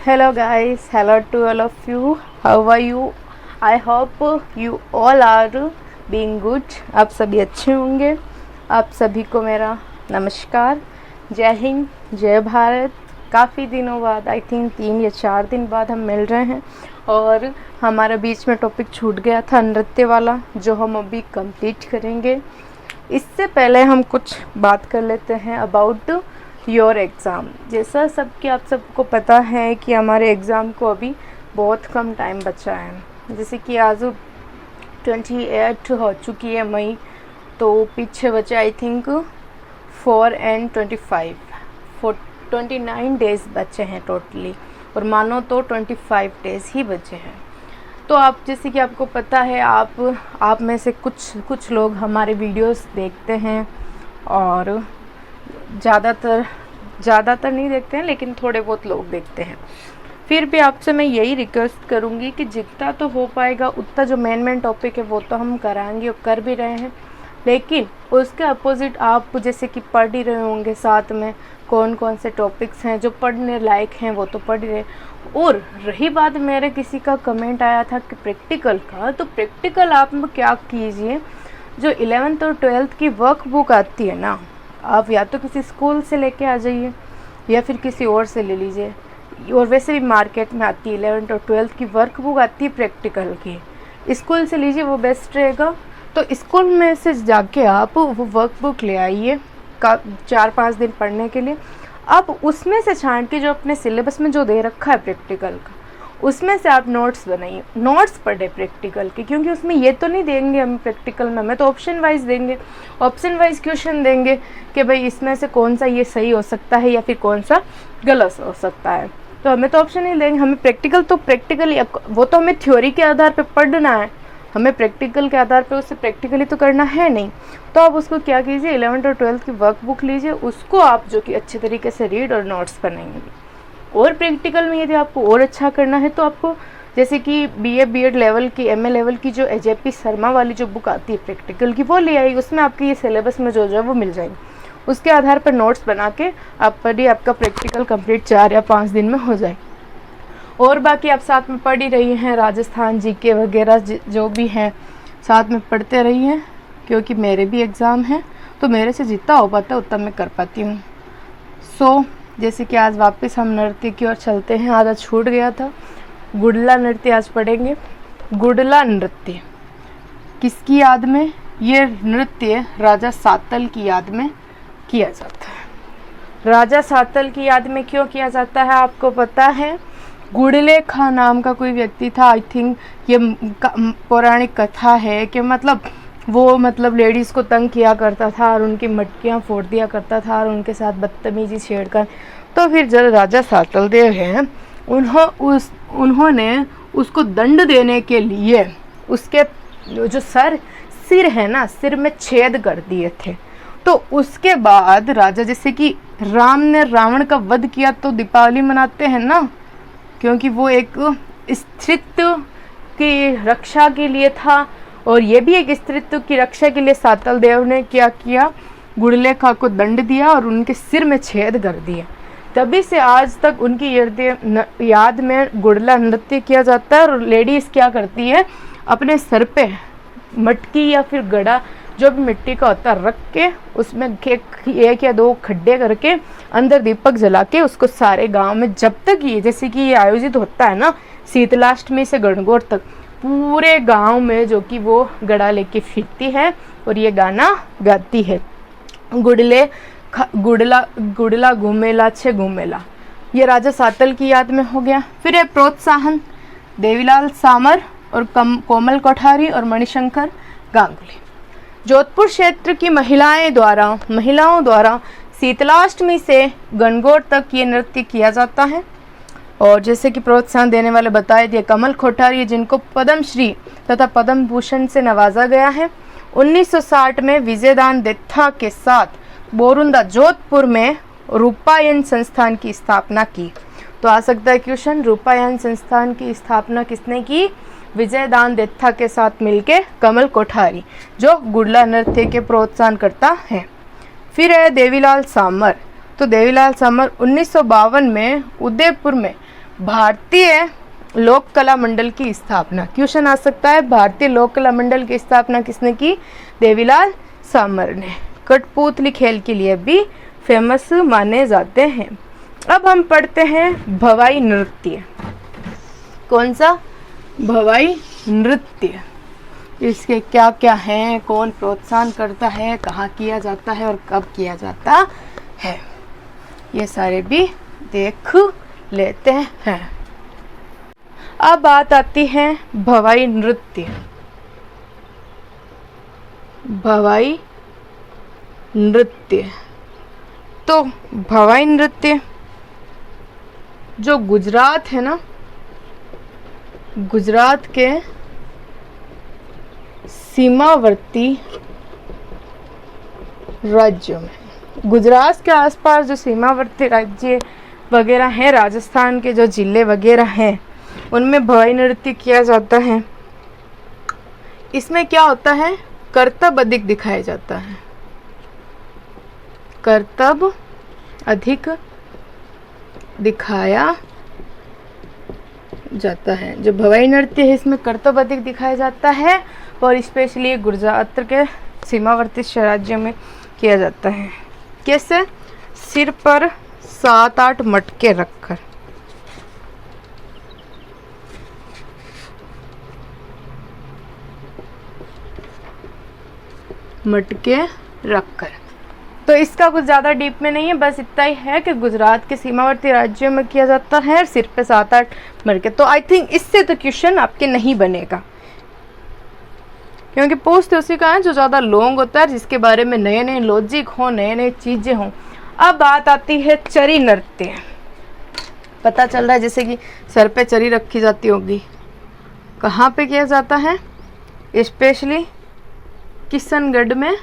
Hello guys, hello to all of you. How are you? I hope you all are being good. आप सभी अच्छे होंगे. आप सभी को मेरा नमस्कार. जय हिंद, जय भारत. काफ़ी दिनों बाद, आई थिंक 3 या 4 दिन बाद हम मिल रहे हैं और हमारा बीच में टॉपिक छूट गया था नृत्य वाला, जो हम अभी कंप्लीट करेंगे. इससे पहले हम कुछ बात कर लेते हैं अबाउट योर एग्ज़ाम. जैसा सबके आप सबको पता है कि हमारे एग्ज़ाम को अभी बहुत कम टाइम बचा है. जैसे कि आज 28 हो चुकी है मई, तो पीछे बचे आई थिंक 4 and 25 29 डेज़ बचे हैं टोटली, और मानो तो 25 डेज़ ही बचे हैं. तो आप जैसे कि आपको पता है, आप में से कुछ लोग हमारे वीडियोस देखते हैं और ज़्यादातर नहीं देखते हैं, लेकिन थोड़े बहुत लोग देखते हैं. फिर भी आपसे मैं यही रिक्वेस्ट करूँगी कि जितना तो हो पाएगा उतना जो मेन टॉपिक है वो तो हम कराएंगे और कर भी रहे हैं, लेकिन उसके अपोजिट आप जैसे कि पढ़ ही रहे होंगे साथ में कौन कौन से टॉपिक्स हैं जो पढ़ने लायक हैं वो तो पढ़ ही रहे. और रही बात, मेरे किसी का कमेंट आया था कि प्रैक्टिकल का, तो प्रैक्टिकल आप क्या कीजिए, जो 11th और 12th की वर्क बुक आती है ना, आप या तो किसी स्कूल से लेके आ जाइए या फिर किसी और से ले लीजिए. और वैसे भी मार्केट में आती है 11th और 12th की वर्क बुक आती है प्रैक्टिकल की, स्कूल से लीजिए, वो बेस्ट रहेगा. तो स्कूल में से जाके आप वो वर्क बुक ले आइए 4-5 दिन पढ़ने के लिए. अब उसमें से छांट के जो अपने सिलेबस में जो दे रखा है प्रैक्टिकल का, उसमें से आप नोट्स बनाइए, नोट्स पढ़े प्रैक्टिकल के, क्योंकि उसमें ये तो नहीं देंगे हमें प्रैक्टिकल में, हमें तो ऑप्शन वाइज देंगे, ऑप्शन वाइज क्वेश्चन देंगे कि भाई इसमें से कौन सा ये सही हो सकता है या फिर कौन सा गलत हो सकता है. तो हमें तो ऑप्शन नहीं देंगे, हमें प्रैक्टिकली वो तो हमें थ्योरी के आधार पर पढ़ना है, हमें प्रैक्टिकल के आधार पर उससे प्रैक्टिकली तो करना है नहीं. तो आप उसको क्या कीजिए, 11th और 12th की वर्क बुक लीजिए, उसको आप जो कि अच्छे तरीके से रीड और नोट्स बनाएंगे. और प्रैक्टिकल में यदि आपको और अच्छा करना है तो आपको जैसे कि BA B.Ed लेवल की, MA लेवल की जो AJP शर्मा वाली जो बुक आती है प्रैक्टिकल की, वो ले आई. उसमें आपके ये सिलेबस में जो है वो मिल जाएगी. उसके आधार पर नोट्स बना के आप पढ़िए, आपका प्रैक्टिकल कंप्लीट 4 या 5 दिन में हो जाए. और बाकी आप साथ में पढ़ ही रही हैं, राजस्थान GK वगैरह जो भी हैं साथ में पढ़ते रही हैं, क्योंकि मेरे भी एग्ज़ाम हैं, तो मेरे से जितना हो पाता है उतना मैं कर पाती हूँ. जैसे कि आज वापस हम नृत्य की ओर चलते हैं. आधा छूट गया था, गुडला नृत्य आज पढ़ेंगे. गुडला नृत्य किसकी याद में? ये नृत्य राजा सातल की याद में किया जाता है. राजा सातल की याद में क्यों किया जाता है आपको पता है? गुडलेखा नाम का कोई व्यक्ति था, आई थिंक ये पौराणिक कथा है कि वो लेडीज़ को तंग किया करता था और उनकी मटकियाँ फोड़ दिया करता था और उनके साथ बदतमीजी छेड़कर. तो फिर जब राजा सातल देव हैं, उन्होंने उसको दंड देने के लिए उसके जो सिर है ना, सिर में छेद कर दिए थे. तो उसके बाद राजा, जैसे कि राम ने रावण का वध किया तो दीपावली मनाते हैं ना, क्योंकि वो एक स्त्रीत्व की रक्षा के लिए था, और ये भी एक स्त्रीत्व की रक्षा के लिए सातल देव ने क्या किया, गुडलेखा को दंड दिया और उनके सिर में छेद कर दिए. तभी से आज तक उनकी याद में गुडला नृत्य किया जाता है. और लेडीज़ क्या करती है, अपने सर पे मटकी या फिर गड़ा जो भी मिट्टी का होता है रख के, उसमें 1 या 2 खड्डे करके अंदर दीपक जला के उसको सारे गांव में, जब तक ये जैसे कि ये आयोजित होता है ना शीतलाष्टमी से गणगौर तक, पूरे गांव में जो कि वो गड़ा लेके फिरती है और ये गाना गाती है, गुडला घूमेला छे घूमेला. ये राजा सातल की याद में हो गया. फिर है प्रोत्साहन, देवीलाल सामर और कोमल कोठारी और मणिशंकर गांगुली. जोधपुर क्षेत्र की महिलाओं द्वारा शीतलाष्टमी से गणगौर तक ये नृत्य किया जाता है. और जैसे कि प्रोत्साहन देने वाले बताए दिए, कमल कोठारी जिनको पद्मश्री तथा पद्म भूषण से नवाजा गया है. 1960 में विजयदान देत्था के साथ बोरुंदा जोधपुर में रूपायन संस्थान की स्थापना की. तो आ सकता है क्वेश्चन, रूपायन संस्थान की स्थापना किसने की? विजयदान देत्था के साथ मिलके कमल कोठारी, जो गुडला नृत्य के प्रोत्साहन करता है. फिर है देवीलाल सामर. तो देवीलाल सामर 1952 में उदयपुर में भारतीय लोक कला मंडल की स्थापना, क्वेश्चन आ सकता है, भारतीय लोक कला मंडल की स्थापना किसने की? देवीलाल सामर ने। कठपुतली खेल के लिए भी फेमस माने जाते हैं। अब हम पढ़ते हैं भवाई नृत्य। कौन सा? भवाई नृत्य। इसके क्या क्या हैं, कौन प्रोत्साहन करता है, कहाँ किया जाता है और कब किया जाता है, ये सारे भी देख लेते हैं। अब बात आती है भवाई नृत्य। भवाई नृत्य, तो भवाई नृत्य जो गुजरात है ना, गुजरात के सीमावर्ती राज्यों में, गुजरात के आसपास जो सीमावर्ती राज्य वगैरह हैं, राजस्थान के जो जिले वगैरह हैं, उनमें भवाई नृत्य किया जाता है। इसमें क्या होता है? करतब अधिक दिखाया जाता है, करतब अधिक दिखाया जाता है। जो भवाई नृत्य है इसमें करतब अधिक दिखाया जाता है और स्पेशली गुजरात के सीमावर्ती राज्यों में किया जाता है। कैसे? सिर पर 7-8 मटके रखकर। मटके रखकर, तो इसका कुछ ज़्यादा डीप में नहीं है, बस इतना ही है कि गुजरात के सीमावर्ती राज्यों में किया जाता है, सिर पे 7-8 मटके। तो आई थिंक इससे तो क्वेश्चन आपके नहीं बनेगा, क्योंकि पूछते उसी का है जो ज़्यादा लॉन्ग होता है, जिसके बारे में नए नए लॉजिक हो, नए नए चीज़ें हों। अब बात आती है चरी नृत्य। पता चल रहा है जैसे कि सर पे चरी रखी जाती होगी। कहाँ पे किया जाता है? स्पेशली किशनगढ़ में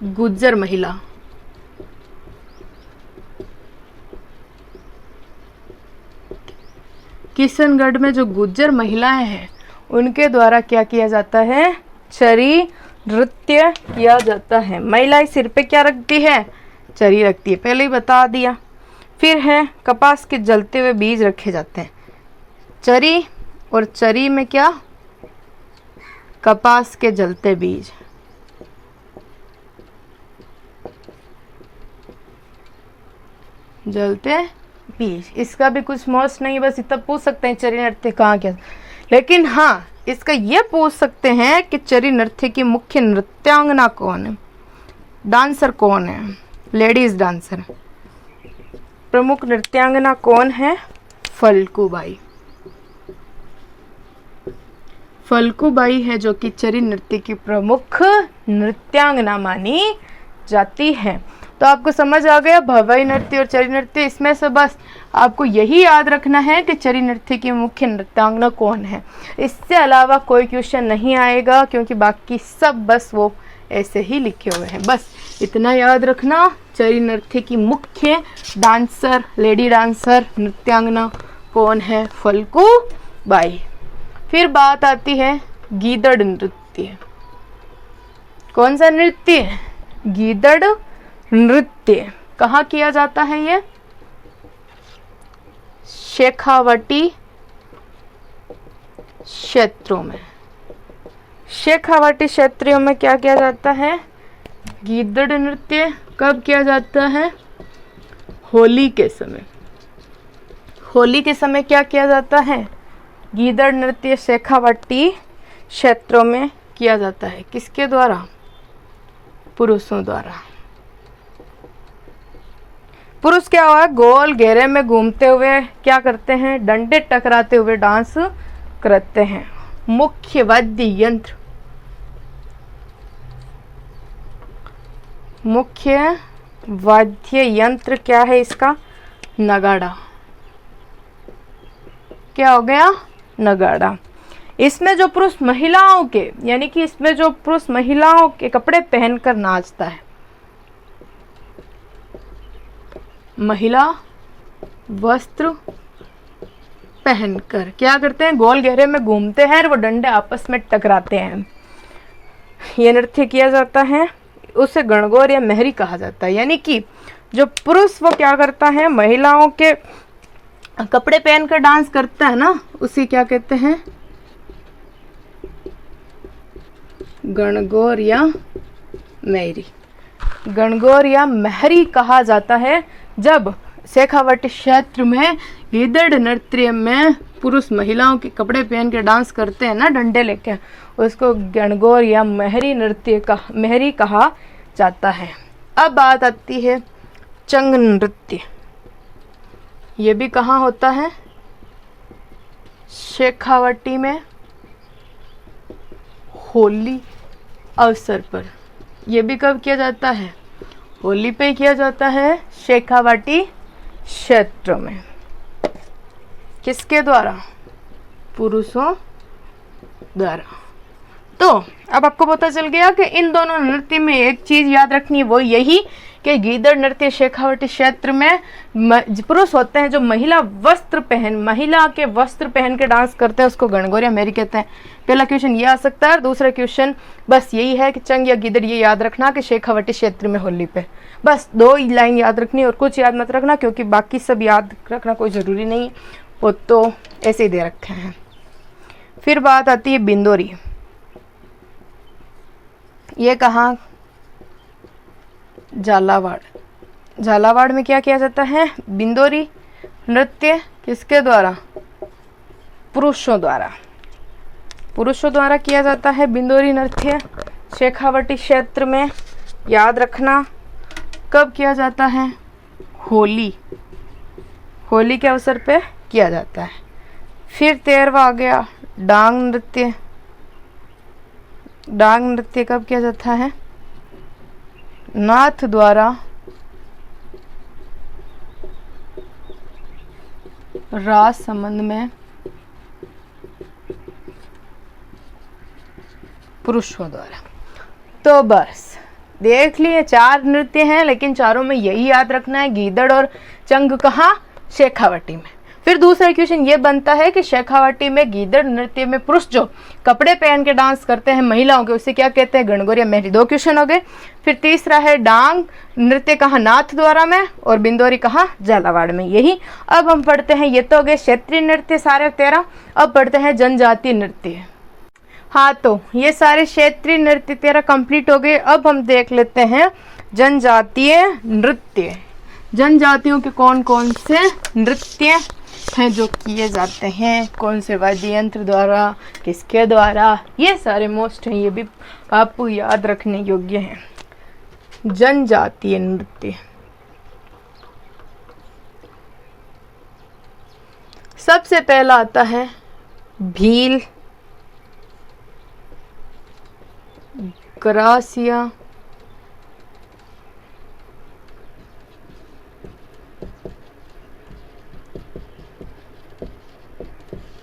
गुज्जर महिला, किशनगढ़ में जो गुज्जर महिलाएं हैं उनके द्वारा क्या किया जाता है? चरी नृत्य किया जाता है। महिलाएं सिर पे क्या रखती है? चरी रखती है, पहले ही बता दिया। फिर है कपास के जलते हुए बीज रखे जाते हैं। चरी और चरी में क्या? कपास के जलते बीज। जलते बीज, इसका भी कुछ मोस्ट नहीं, बस इतना पूछ सकते हैं चरी नृत्य कहाँ क्या। लेकिन हाँ, इसका ये पूछ सकते हैं कि चरी नृत्य की मुख्य नृत्यांगना कौन है, डांसर कौन है, लेडीज डांसर प्रमुख नृत्यांगना कौन है? फल्गुबाई। फल्गुबाई है जो कि चरी नृत्य की प्रमुख नृत्यांगना मानी जाती है। तो आपको समझ आ गया भवाई नृत्य और चरी नृत्य। इसमें से बस आपको यही याद रखना है कि चरी नृत्य की मुख्य नृत्यांगना कौन है। इससे अलावा कोई क्वेश्चन नहीं आएगा, क्योंकि बाकी सब बस वो ऐसे ही लिखे हुए हैं। बस इतना याद रखना, चरी नृत्य की मुख्य डांसर, लेडी डांसर, नृत्यांगना कौन है? फल्गुबाई। फिर बात आती है गीदड़ नृत्य। कौन सा नृत्य? गीदड़ नृत्य। कहाँ किया जाता है ये? शेखावटी क्षेत्रों में। शेखावटी क्षेत्रों में क्या किया जाता है? गीदड़ नृत्य। कब किया जाता है? होली के समय। होली के समय क्या किया जाता है? गीदड़ नृत्य शेखावटी क्षेत्रों में किया जाता है। किसके द्वारा? पुरुषों द्वारा। पुरुष क्या हुआ? गोल घेरे में घूमते हुए क्या करते हैं? डंडे टकराते हुए डांस करते हैं। मुख्य वाद्य यंत्र, मुख्य वाद्य यंत्र क्या है इसका? नगाड़ा। क्या हो गया? नगाड़ा। इसमें जो पुरुष महिलाओं के, यानी कि इसमें जो पुरुष महिलाओं के कपड़े पहनकर नाचता है, महिला वस्त्र पहनकर क्या करते हैं? गोल घेरे में घूमते हैं और वो डंडे आपस में टकराते हैं। ये नृत्य किया जाता है, उसे गणगौर या मेहरी कहा जाता है। यानी कि जो पुरुष वो क्या करता है? महिलाओं के कपड़े पहन कर डांस करता है ना, उसे क्या कहते हैं? गणगौर या महरी। गणगौर या महरी कहा जाता है जब शेखावाटी क्षेत्र में गीदड़ नृत्य में पुरुष महिलाओं के कपड़े पहन के डांस करते हैं ना, डंडे लेके, उसको गणगौर या महरी कहा जाता है। अब बात आती है चंग नृत्य। ये भी कहाँ होता है? शेखावाटी में होली अवसर पर। यह भी कब किया जाता है? होली पे किया जाता है, शेखावाटी क्षेत्र में। किसके द्वारा? पुरुषों द्वारा। तो अब आपको पता चल गया कि इन दोनों नृत्य में एक चीज याद रखनी है, वो यही कि गीदड़ नृत्य शेखावाटी क्षेत्र में पुरुष होते हैं जो महिला के वस्त्र पहन के डांस करते हैं, उसको गणगौर या महरी कहते हैं। पहला क्वेश्चन ये आ सकता है, और दूसरा क्वेश्चन बस यही है कि चंग या गीदड़, ये याद रखना कि शेखावाटी क्षेत्र में होली पे। बस 2 लाइन याद रखनी और कुछ याद मत रखना, क्योंकि बाकी सब याद रखना कोई ज़रूरी नहीं है, वो तो ऐसे ही दे रखे हैं। फिर बात आती है बिंदोरी। ये कहाँ? झालावाड़ में क्या किया जाता है? बिंदोरी नृत्य। किसके द्वारा? पुरुषों द्वारा किया जाता है बिंदोरी नृत्य शेखावाटी क्षेत्र में। याद रखना कब किया जाता है? होली के अवसर पे किया जाता है। फिर 13वां आ गया डांग नृत्य। डांग नृत्य कब किया जाता है? नाथ द्वारा रास संबंध में पुरुषों द्वारा। तो बस देख लिए 4 नृत्य हैं, लेकिन चारों में यही याद रखना है, गीदड़ और चंग कहाँ? शेखावाटी में। फिर दूसरा क्वेश्चन ये बनता है कि शेखावाटी में गीदड़ नृत्य में पुरुष जो कपड़े पहन के डांस करते हैं महिलाओं के, उसे क्या कहते हैं? गणगौर या महरी। 2 क्वेश्चन हो गए। फिर तीसरा है डांग नृत्य कहाँ? नाथ द्वारा में, और बिंदोरी कहाँ? झालावाड़ में। यही अब हम पढ़ते हैं, ये तो हो गए क्षेत्रीय नृत्य सारे 13। अब पढ़ते हैं जनजातीय नृत्य। हाँ, तो ये सारे क्षेत्रीय नृत्य 13 कंप्लीट हो गए। अब हम देख लेते हैं जनजातीय नृत्य। जनजातियों के कौन कौन से नृत्य हैं जो किए जाते हैं, कौन से वाद्य यंत्र द्वारा, किसके द्वारा, ये सारे मोस्ट हैं, ये भी आपको याद रखने योग्य हैं। जनजातीय नृत्य। सबसे पहला आता है भील, ग्रासिया,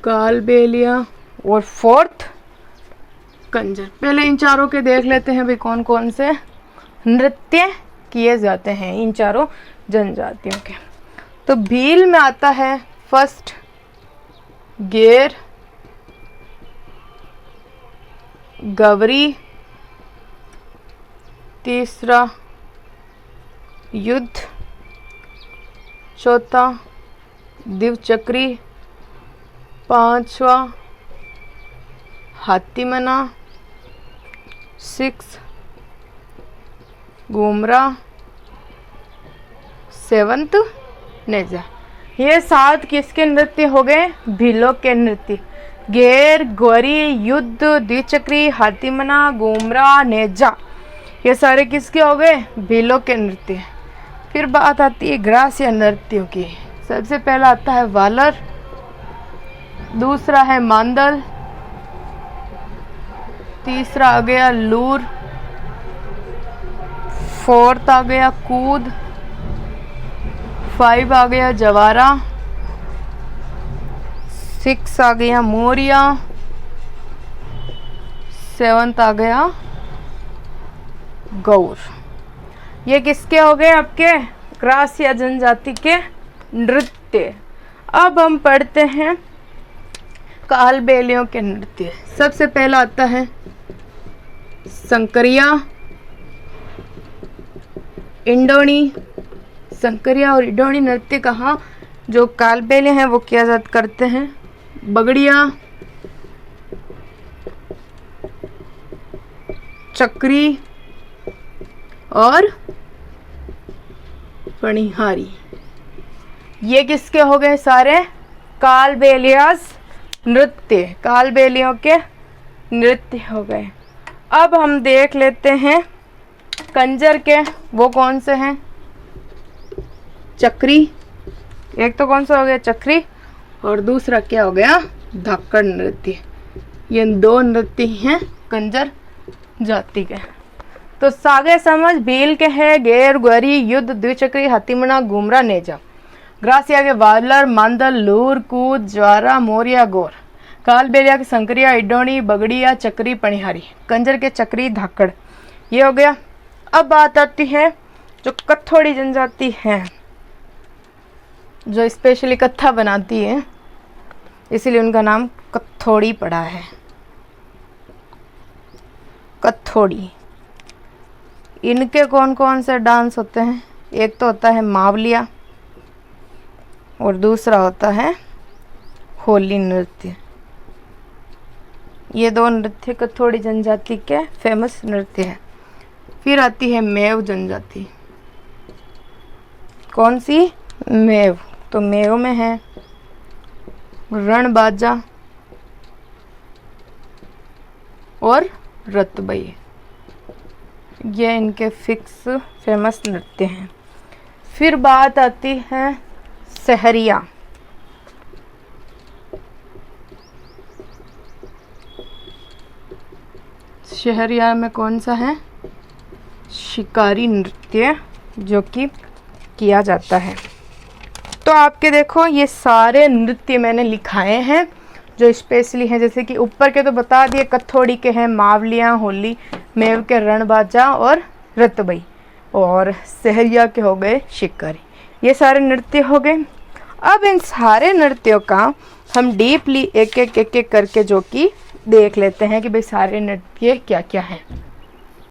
कालबेलिया और 4th कंजर। पहले इन चारों के देख लेते हैं भाई कौन कौन से नृत्य किए जाते हैं इन चारों जनजातियों के। तो भील में आता है फर्स्ट गेर, गवरी, तीसरा युद्ध, चौथा दिवचक्री, 5वां हाथीमना, 6 घूमरा, 7th नेजा। ये 7 किसके नृत्य हो गए? भीलों के नृत्य। गेर, गौरी, युद्ध, द्विचक्री, हाथीमना, घूमरा, नेजा, ये सारे किसके हो गए? भीलों के नृत्य। फिर बात आती है ग्रासिया नृत्यों की। सबसे पहला आता है वालर, दूसरा है मांदल, तीसरा आ गया लूर, 4th आ गया कूद, 5 आ गया जवारा, 6 आ गया मोरिया, 7th आ गया गौर। ये किसके हो गए? आपके ग्रासिया जनजाति के नृत्य। अब हम पढ़ते हैं कालबेलियों के नृत्य। सबसे पहला आता है संकरिया, इंडोनी। संकरिया और इंडोनी नृत्य कहाँ? जो कालबेलिया हैं वो क्या जात करते हैं, बगड़िया, चक्री और पणिहारी। ये किसके हो गए सारे, कालबेलियास नृत्य, कालबेलियों के नृत्य हो गए। अब हम देख लेते हैं कंजर के, वो कौन से हैं, चक्री, एक तो कौन सा हो गया चक्री और दूसरा क्या हो गया धाकड़ नृत्य। ये दो नृत्य हैं कंजर जाति के। तो सागे समझ भील के है गेर ग्वरी युद्ध द्विचक्री हतिमना घुमरा नेजा ग्रासिया के वालर मांदल लूर कूद ज्वारा मोरिया गोर कालबेलिया के संकरिया इडोनी बगड़िया चक्री पणिहारी कंजर के चक्री धाकड़। ये हो गया। अब बात आती है जो कथोड़ी जनजाति है, जो स्पेशली कत्था बनाती है, इसीलिए उनका नाम कथोड़ी पड़ा है। कथोड़ी, इनके कौन कौन से डांस होते हैं, एक तो होता है मावलिया और दूसरा होता है होली नृत्य। ये दो नृत्य कथोड़ी जनजाति के फेमस नृत्य है। फिर आती है मेव जनजाति। कौन सी, मेव। तो मेव में है रणबाजा और रतबई, ये इनके फिक्स फेमस नृत्य हैं। फिर बात आती है सहरिया। सहरिया में कौन सा है, शिकारी नृत्य जो कि किया जाता है। तो आपके देखो ये सारे नृत्य मैंने लिखाए हैं जो स्पेशली हैं, जैसे कि ऊपर के तो बता दिए, कथोड़ी के हैं मावलिया, होली, मेव के रणबाजा और रतबई, और सहरिया के हो गए शिकारी। ये सारे नृत्य हो गए। अब इन सारे नृत्यों का हम डीपली एक एक करके जो कि देख लेते हैं कि भाई सारे नृत्य क्या क्या हैं।